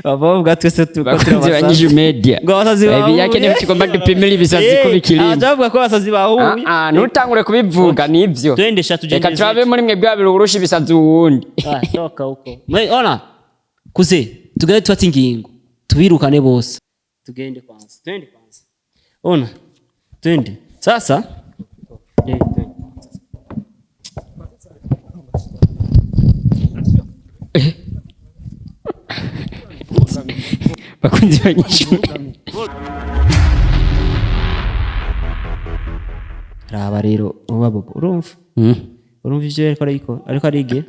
bavuga twese bakunzi banyije media ngo abasazi bahuye BAHEBIYAKE niyo tugomba dupimira ibisazi kubikirimo ndavuga ko abasazi bahuye ntutangure kubivuga nivyo twendesha tugende reka turabe muri mwe bwabiri urusha ibisazi uwundi toka uko ona kuze tugende twati ingingo tubirukane bose tugende kwanza ona twende sasa bakunzi banyije raba rero ubabo urumva ivyo ariko arige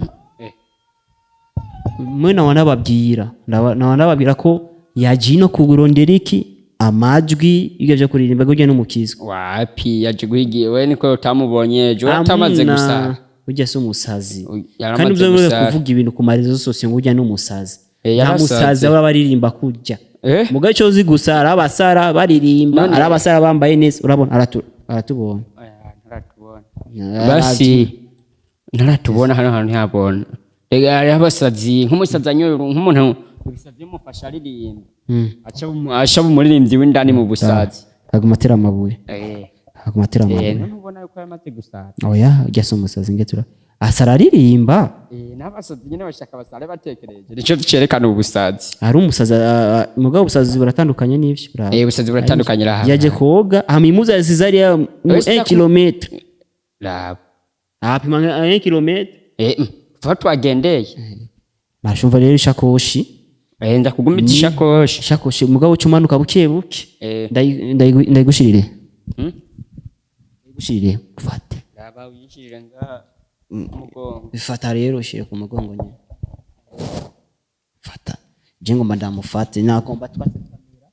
mwe nababwira ko yaje no kugurondera iki amajwi ibyo byo kuririmba gujye n'umukizo wapi yaje guhigiye we niko utamubonye ejo atamaze gusara ujya se umusazi kandi byo kuvuga ibintu ku marezo sosiyo ngo ujya n'umusazi nta musazi baba baririmba kujya mugaye cyo uzi gusara abasara baririmba ari abasara bambaye neza urabona aratubona basi naratubona hano hantu yabona ari abasazi nk'umusazi anyoye nk'umuntu ibisazi mufasha aririmba acha umuririmbyi w'indani mu busazi agumatera amabuye agumatera amabuye nubona yuko yamaze gusara oya ujya se umusazi ngetura asara aririmba n'abasazi nyine bashaka basare batekereje nico ducerekana ubusazi ari umusazi mugabo ubusazi buratandukanye n'ivyo ubusazi buratandukanye raha yaje koga hamimuza zizariya 1 km la apima 1 km fatu agendeye nashumva rero ishakoshi enda kugumita ishakoshi mugabo cumanuka buke ndayigushirire ndayigushirire ufate laba uyishirire nga umugongo bifata rero ushire ku mugongo nyine fata je ngomba ndamufate nakomba twatamira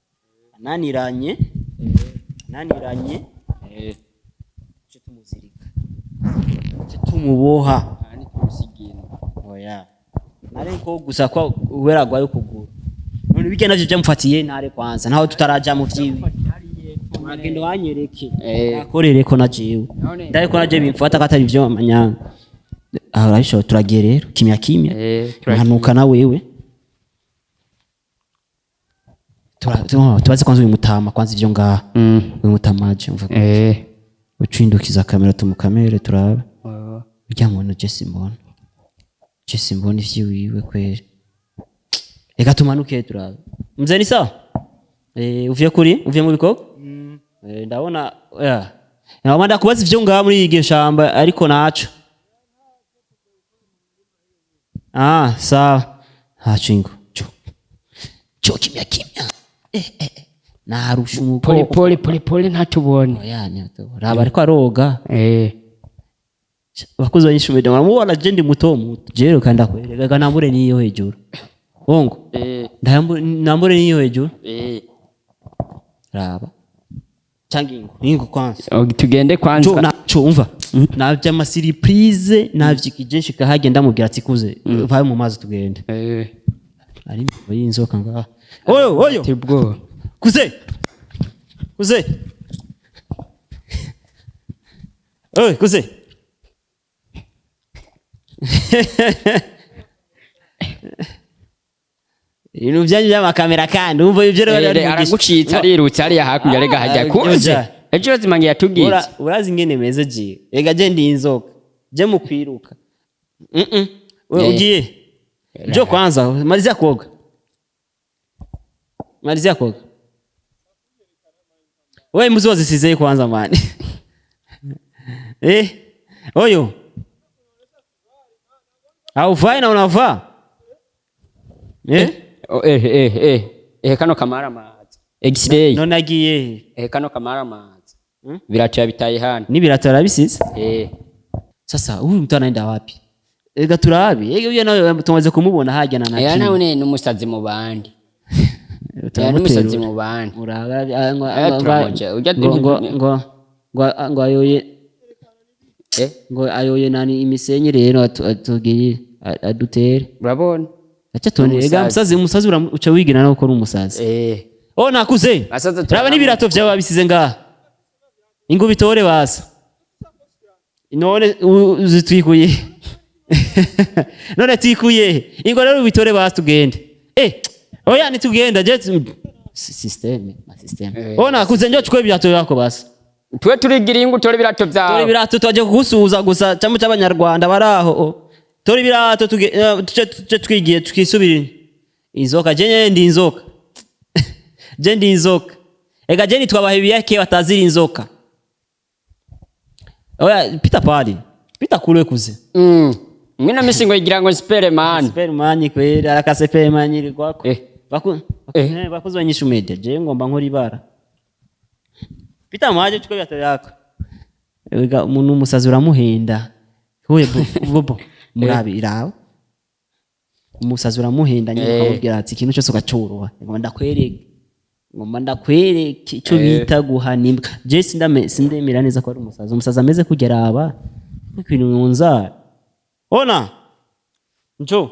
naniranye cyo tumuzirika cyo tumuboha ani tumusigina oya nare ko gusa ko uberagwayo kuguru none bigenda byo byamufatiye ntare kwanza naho tutaraja mu vyibi agendo wanyereke akorere ko najewe ndare ko naje bimfata katari byo amanyanga arasho turagiye rero kimya hanuka na wewe tubaze kwanza uyu mutama kwanza ivyo ngaha uyu mutamaje umva ucindukiza kamera tumukamere turabe ujya muntu Jesse mbona ivyo wiwe kwere reka tumanuke turabe mze ni sawa uvuye mu bikoko ndabona nabanda kubaza ivyo ngaha muri iryo shamba ariko naco sawa hachingo cho kimya narusha umuko pole ntatubone yani raba ariko aroga bakuzi banyishu medo mubona je ndi muto jero kanda kwerega nambure niyo hejuru bongo nambure niyo hejuru raba changingo ningo kwanza tugende kwanza naco umva navya ama surprise navyikije nshika hagenda mubwira ati kuze vaye mu mazi tugende ari yinzoka ngaha oyo tibwo kuze kuze ibintu byanyu by'amakamera kandi umva ibyo rero aragucitsa arirutse ariya hakurya rega hajya kuze ejo zimange yatubwiye urazi ingene meze je rega je ndi inzoka je mukwiruka we ugiye jo kwanza malizia koga wewe mzuo zisizeye kwanza mani oyo au vai na unavaa kano kamara mazi x-ray none agiye kano kamara mazi biracha bitaye hano ni biratara bisize sasa huyu mtu anaenda wapi ega turabi uyu nawe tumaze kumubona hajyana na nawe ni umusazi mu bandi n'umusazi mu bandi ngo ayoye nani imisenyi rero atugiye adutere urabona acha tone ega umusazi uca wigina no gukora umusazi nakuze raba n'ibirato vyawe babisize ngaha ingo bitore basa none uzitwikuye none twikuye ingo rero bitore basa tugende oya nitugenda je system. Ona kuze njo chukwe byato yako basi. Twe turigira ingu tori birato byawe. Tori birato twaje kugusuhuza gusa cyamo cy'abanyarwanda baraho. Tori birato twigiye tukisubira. Inzoka je ndi inzoka. Je ndi inzoka. Ega je nitwabahebiyake batazira inzoka. Oya pita pali. Pita kule kuze. Mwina misingo igira ngo spere man. Spere man kwera akasepere man iri kwako. Bakuzo nyishu media. Je ngomba nkora ibara. Pita maje chukwe byato yako. Ega umuntu umusazi uramuhenda. Hoye bobo murabi iraho. Umusazi uramuhenda nyuma akubwira ati ikintu cyose ugacuruha. Ngomba ndakwereke icyo bita guhanimbwa. Je sindemera neza ko ari umusazi. Umusazi ameze kugera aba. Kwintu nunza. Ona. Njo.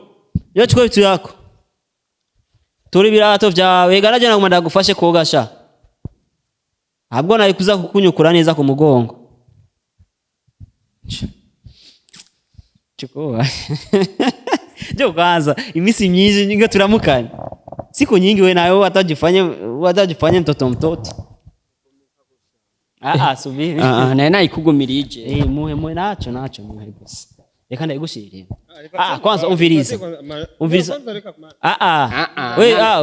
Yo chukwe bitu yako. Tori birato vyawe garaje naguma ndagufashe kogasha. Abwo nayi kuza kukunyukura neza ku mugongo. Chukua. Jo kwanza imisi myinshi ninga turamukanye. Siku nyingi we nayo watajifanya mtoto. Subiri. Na ikugumirije. Muhe nacho muhe gusa. Reka ndayigushirira. Kwanza umviriza.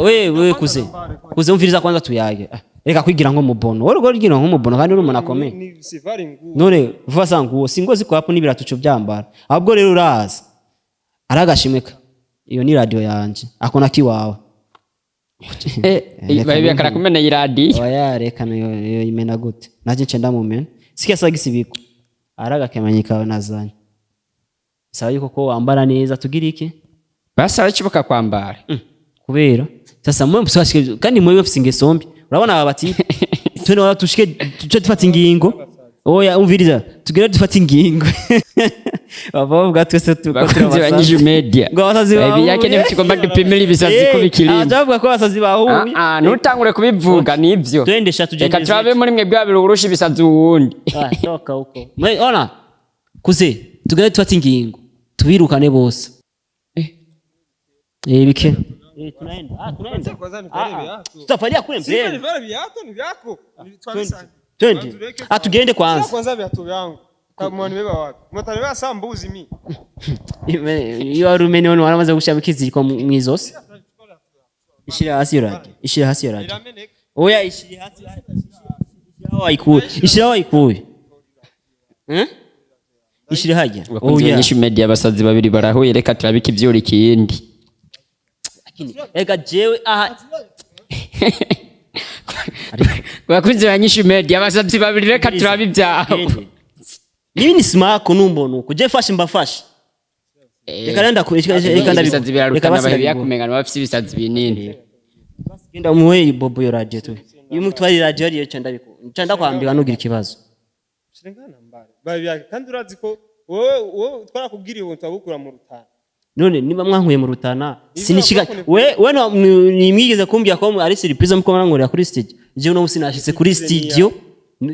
We kuze. Kuze umviriza kwanza tuyage. Reka kwigira nko mubono. Wowe ugira nko mubono kandi uri umuntu akomeye. Ni sivari nguo. None vuba sanguo singozi ko hapo n'ibiratuco byambara. Ahubwo rero uraza. Aragashimeka. Iyo ni radio yanje. Akona kiwawe. Baby karakumena iradi. Oya reka nayo imena gute. Naje nce ndamumena. Sikia sagisibiko. Aragakemanyika nazanye. Sawa yuko ko wambara neza tugira iki? Basa ikibuka kwambara. Kubera sasa mwe musashike kandi mwe bafise ingesombi. Urabona aba bati tune wala tushike tuce dufata ingingo. Oya umviriza tugere dufata ingingo. Bavuga twese tubakunze banyije media. Baby yake ni bikigomba dupimira ibisazi ko bikirimo. Ajavuga ko basazi bahuye. Nutangure kubivuga nivyo. Twendesha tugende. Reka turabe muri mwe bwabiro urusha ibisazi uwundi. Toka uko. Mwe ona kuze tugere dufata ingingo. Tubirukane bose. Bike. Tunaenda. Tunaenda. Tutafalia kule mbele. Ni vile viatu ni vyako. Twende. Tugende kwanza. Kwanza viatu vyangu. Kama ni beba wapi? Mwatareba saa mbuzi mi. Iyo arumene ono waramaze gushabikiza ko mwizosi. Ishira hasi yoradi. Ishira hasi yoradi. Oya ishira hasi. Ishira wayikuye. Ishira hajya. Oya nyishu media basazi babiri barahuye reka turabika ivyuri kindi. Ega jewe aha. Bakunze banyishu media basazi babiri reka turabibyaho. Nibi ni smako numbono kuje fashe mbafashe. Reka nenda reka ndabisazi birarukana bahebi yakumengana bafise ibisazi binini. Genda umuwe bobo yo radio tu. Iyo mutwari radio ariyo canda kwambika nugira ikibazo. Shirengana mbare. Bahebi kandi urazi ko wowe twarakubwiriye ngo twabukura mu Rutana. None niba mwankuye mu Rutana sinishika we ni mwigeze kumbya ko ari surprise muko mwankorera kuri stage. Je no musinashitse kuri studio.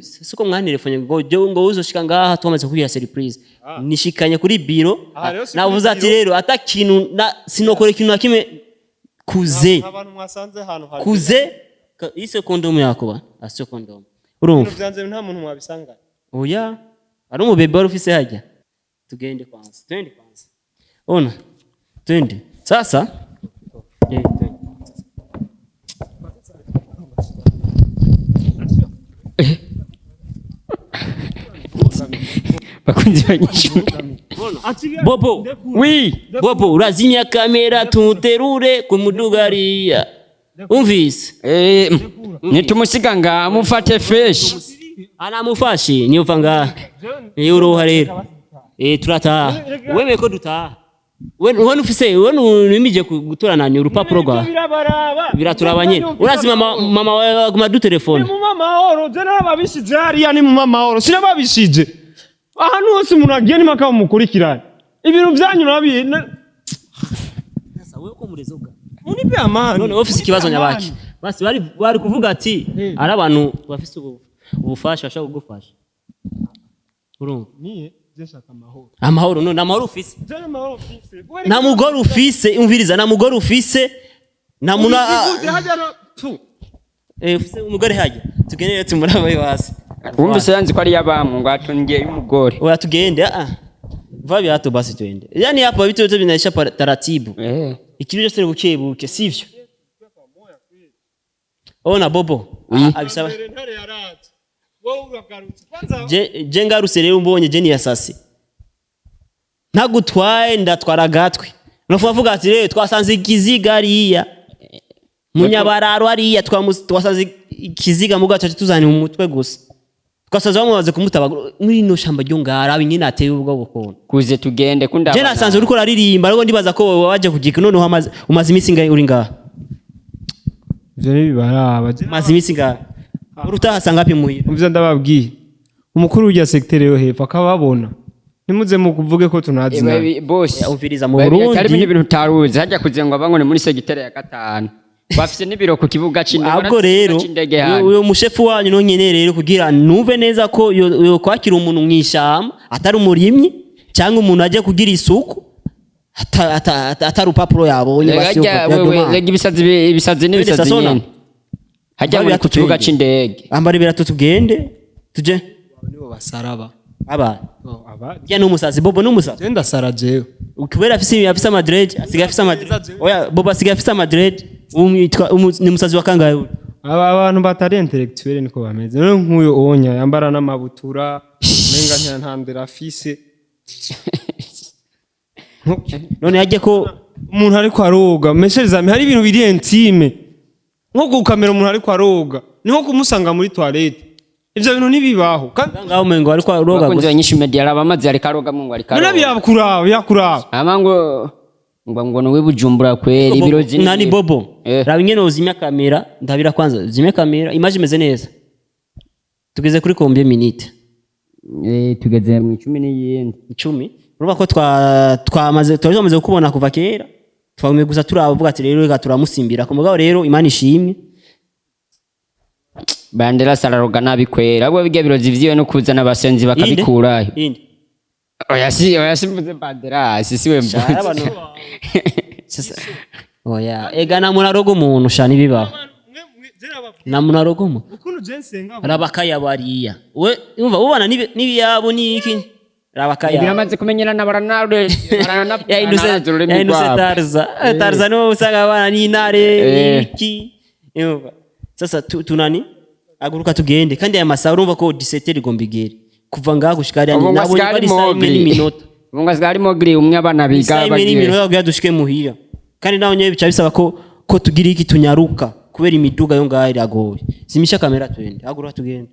Siko mwanirefanye ngo uzoshika ngaha twamaze kugira surprise. Nishikanye kuri biro navuze ati rero atakintu sinokore kintu nakime kuze. Abantu mwasanze hano hari. Kuze ise condom yako ba asyo condom. Urumva? Byanze nta muntu mwabisanga. Oya. Ari mu bebe ufise hajya. Tugende kwanza. Twende kwanza. Ona. Twende. Sasa bakunze banyishu. Bobo. Oui. Bobo urazimya kamera tuterure kumudugariya. Umvise? Nitumusiga nga mufate fresh. Anamufashe nyuva nga. Uruha rero. Turataha. Wewe ko dutaha. Wenu ufise nimije gutorananya urupapuro rwa. Biraturaba nyine. Urazima mama wawe aguma du telefone. Mu mama oro je nababishije hariya ni mu mama oro sinababishije. Ahantu hose umuntu agiye ni maka mukurikirana. Ibintu byanyu nabi. Sasa wewe ko murezoga. Munipe amani. None office kibazo nyabaki. Basi bari kuvuga ati ari abantu bafise ubufasha bashaka kugufasha. Urumva? Niye jeshaka amahoro. Amahoro none amahoro ufise. Je amahoro ufise. Na mugore ufise umviriza na mugore ufise nta muntu tu ufise umugore hajya tugende tumurabaye hasi wumvise yanzi ko ari yabamu ngo atongeye umugore oya tugende vabi hato basi twende yani hapa vitu vyote vinaisha taratibu ikirujo sio bukebuke sivyo ona bobo abisaba je ngaruse rero mbonye je ni yasasi ntagutwaye ndatwara gatwe nofuvuga ati rero twasanze ikiziga ariya munyabararo ariya twasanze ikiziga mu gacaca tuzani mu mutwe gusa twasanze bamubaze kumutaba muri no shamba ryo ngara abingine ateye ubwo bukono kuze tugende kunda je nasanze uriko raririmba ariko ndibaza ko waje kugika none umaze iminsi ngahe uri ngaha ivyo bibaraba maze iminsi ngahe urutahasanga api muhira umvise ndababwiye umukuru w'ya secteur yo hepfo akababona nimuze mu kuvuge ko tunazina boss umviriza mu Burundi hari ibintu utaruzi hajya kuzenga bangone muri secteur ya 5 bafise n'ibiro ku kibuga c'indege ahubwo rero uyo mushefu wanyu no nyene rero kugira nuve neza ko yo kwakira umuntu mw'ishamba atari umurimyi cyangwa umuntu aje kugira isuku atari urupapuro yabonye basi ibisazi n'ibisazi nyene hajya muri ku kibuga c'indege ambara ibirato tugende tuje nibo basaraba aba ya n'umusazi bobo n'umusazi genda sara jewe ukubera afise Madrid asiga afise Madrid oya bobo asiga afise Madrid ni musazi wa kangahe abantu batari intellectuel niko bameze none nkuyo onya yambara n'amabutura menga ntandera afise none yaje ko umuntu ariko aroga mesherizami hari ibintu biri intime nko gukamera umuntu ariko aroga niho kumusanga muri toilette ivyo bintu nibibaho ngaho mengo ariko aroga gusa nyinshi media arabamaze ariko aroga mu ngo ariko aroga yakuraba amango ngo no webujumbura kweli ibirozi nani bobo raba ingene uzimya kamera ndabira kwanza uzimya kamera image imeze neza tugeze kuri combien minute tugeze mu 10 n'iyindi 10 urumva ko twamaze kubona kuva kera twamwe gusa turavuga ati rero reka turamusimbira ku mugabo rero imana ishimwe bandera sararoga nabikwera abo biga birozi vyiwe no kuzana abasenzi bakabikurayo oya simvuze bandera siwe mvuze oya ega namuraroga umuntu shani bibaho namuraroga umuntu ukuntu jensenga rabakaya bariya we umva ubona nibiyabo niki rabakaya biramaze kumenyera na Ronaldo ya Tarza no usanga bana ni nare iki umva sasa tunani aguruka tugende kandi aya masaha urumva ko 17 rigomba igere kuva ngaho gushika ari nabo bari saa 1 n'iminota ubunga zari mogri umwe abana biga bagiye iminota kugira dushike muhira kandi naho nyewe bica bisaba ko tugira iki tunyaruka kubera imiduga yo ngaho iragoye simisha kamera twende aguruka tugende